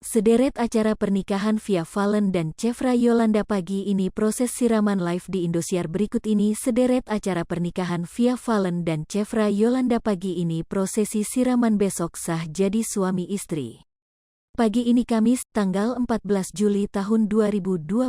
Sederet acara pernikahan Via Valen dan Chevra Yolanda pagi ini. Proses siraman live di Indosiar berikut ini. Sederet acara pernikahan Via Valen dan Chevra Yolanda pagi ini. Prosesi siraman besok sah jadi suami istri. Pagi ini Kamis, tanggal 14 Juli tahun 2022.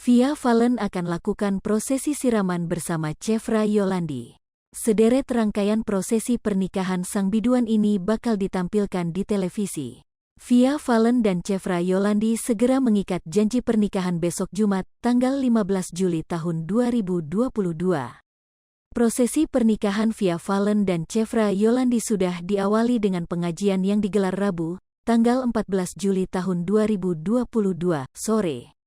Via Valen akan lakukan prosesi siraman bersama Chevra Yolandi. Sederet rangkaian prosesi pernikahan sang biduan ini bakal ditampilkan di televisi. Via Valen dan Chevra Yolandi segera mengikat janji pernikahan besok Jumat, tanggal 15 Juli tahun 2022. Prosesi pernikahan Via Valen dan Chevra Yolandi sudah diawali dengan pengajian yang digelar Rabu, tanggal 14 Juli tahun 2022, sore.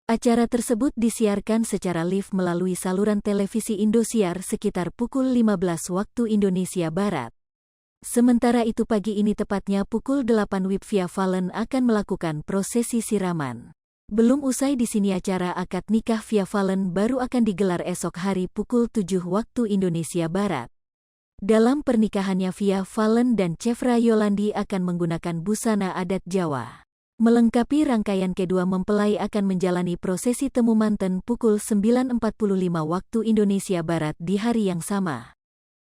Acara tersebut disiarkan secara live melalui saluran televisi Indosiar sekitar pukul 15 waktu Indonesia Barat. Sementara itu pagi ini tepatnya pukul 8 WIB Via Valen akan melakukan prosesi siraman. Belum usai di sini acara akad nikah Via Valen baru akan digelar esok hari pukul 7 waktu Indonesia Barat. Dalam pernikahannya Via Valen dan Chevra Yolandi akan menggunakan busana adat Jawa. Melengkapi rangkaian kedua mempelai akan menjalani prosesi temu manten pukul 9.45 waktu Indonesia Barat di hari yang sama.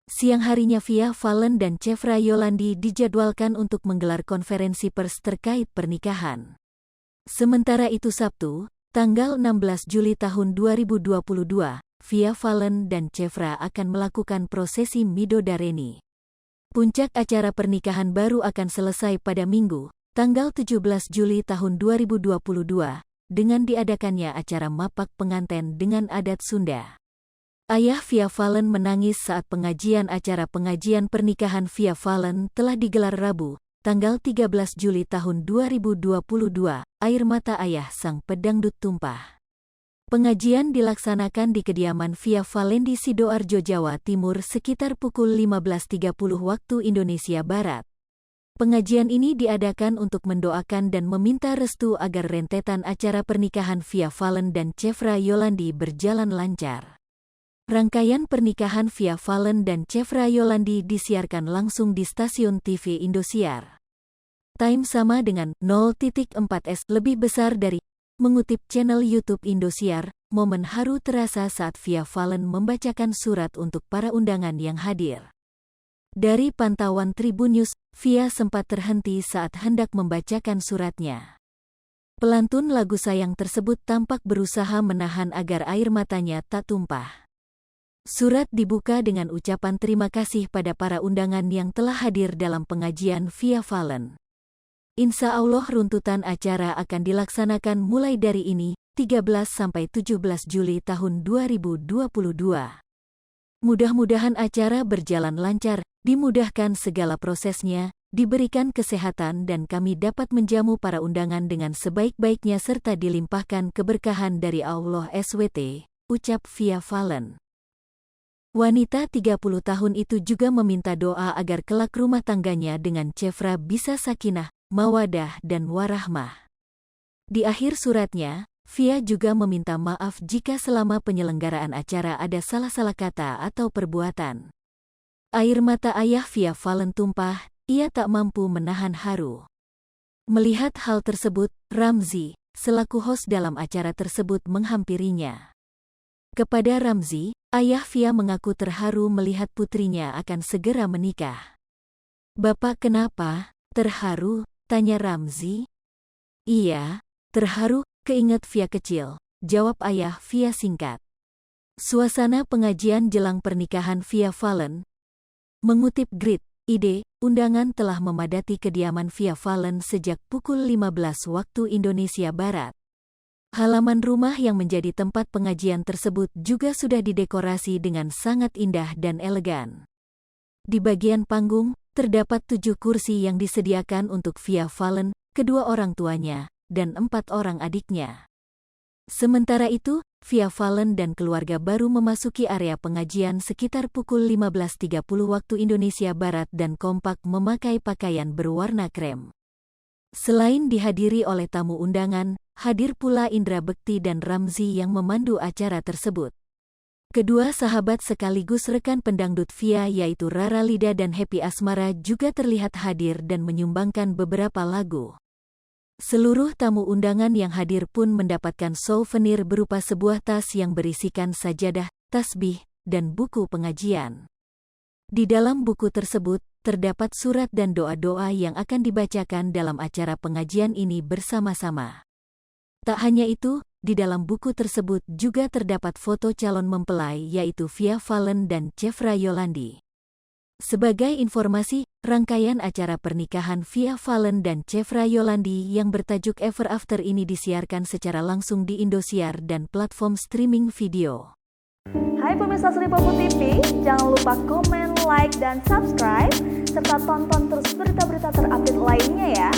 Siang harinya Via Valen dan Chevra Yolandi dijadwalkan untuk menggelar konferensi pers terkait pernikahan. Sementara itu Sabtu, tanggal 16 Juli tahun 2022, Via Valen dan Chevra akan melakukan prosesi midodareni. Puncak acara pernikahan baru akan selesai pada Minggu, tanggal 17 Juli tahun 2022, dengan diadakannya acara mapak pengantin dengan adat Sunda. Ayah Via Valen menangis saat pengajian pernikahan Via Valen telah digelar Rabu, tanggal 13 Juli tahun 2022. Air mata ayah sang pedangdut tumpah. Pengajian dilaksanakan di kediaman Via Valen di Sidoarjo, Jawa Timur sekitar pukul 15.30 waktu Indonesia Barat. Pengajian ini diadakan untuk mendoakan dan meminta restu agar rentetan acara pernikahan Via Valen dan Chevra Yolandi berjalan lancar. Rangkaian pernikahan Via Valen dan Chevra Yolandi disiarkan langsung di stasiun TV Indosiar. Time sama dengan 0.4s lebih besar dari. Mengutip channel YouTube Indosiar, momen haru terasa saat Via Valen membacakan surat untuk para undangan yang hadir. Dari pantauan Tribunnews, Via sempat terhenti saat hendak membacakan suratnya. Pelantun lagu sayang tersebut tampak berusaha menahan agar air matanya tak tumpah. Surat dibuka dengan ucapan terima kasih pada para undangan yang telah hadir dalam pengajian Via Valen. Insya Allah runtutan acara akan dilaksanakan mulai dari ini, 13–17 Juli tahun 2022. Mudah-mudahan acara berjalan lancar, dimudahkan segala prosesnya, diberikan kesehatan dan kami dapat menjamu para undangan dengan sebaik-baiknya serta dilimpahkan keberkahan dari Allah SWT, ucap Via Valen. Wanita 30 tahun itu juga meminta doa agar kelak rumah tangganya dengan Chevra bisa sakinah, mawadah dan warahmah. Di akhir suratnya, Via juga meminta maaf jika selama penyelenggaraan acara ada salah-salah kata atau perbuatan. Air mata ayah Via Valen tumpah, ia tak mampu menahan haru. Melihat hal tersebut, Ramzi, selaku host dalam acara tersebut menghampirinya. Kepada Ramzi, ayah Via mengaku terharu melihat putrinya akan segera menikah. "Bapak kenapa? Terharu?" tanya Ramzi. "Iya, terharu, keinget Via kecil," jawab ayah Via singkat. Suasana pengajian jelang pernikahan Via Valen. Mengutip Grid.id, undangan telah memadati kediaman Via Valen sejak pukul 15 waktu Indonesia Barat. Halaman rumah yang menjadi tempat pengajian tersebut juga sudah didekorasi dengan sangat indah dan elegan. Di bagian panggung, terdapat 7 kursi yang disediakan untuk Via Valen, kedua orang tuanya, dan 4 orang adiknya. Sementara itu, Via Valen dan keluarga baru memasuki area pengajian sekitar pukul 15.30 waktu Indonesia Barat dan kompak memakai pakaian berwarna krem. Selain dihadiri oleh tamu undangan, hadir pula Indra Bekti dan Ramzi yang memandu acara tersebut. Kedua sahabat sekaligus rekan pendangdut Via yaitu Rara Lida dan Happy Asmara juga terlihat hadir dan menyumbangkan beberapa lagu. Seluruh tamu undangan yang hadir pun mendapatkan souvenir berupa sebuah tas yang berisikan sajadah, tasbih, dan buku pengajian. Di dalam buku tersebut, terdapat surat dan doa-doa yang akan dibacakan dalam acara pengajian ini bersama-sama. Tak hanya itu, di dalam buku tersebut juga terdapat foto calon mempelai yaitu Via Valen dan Chevra Yolandi. Sebagai informasi, rangkaian acara pernikahan Via Valen dan Chevra Yolandi yang bertajuk Ever After ini disiarkan secara langsung di Indosiar dan platform streaming video. Hai pemirsa Sri Popo TV, jangan lupa komen, like, dan subscribe, serta tonton terus berita-berita terupdate lainnya ya.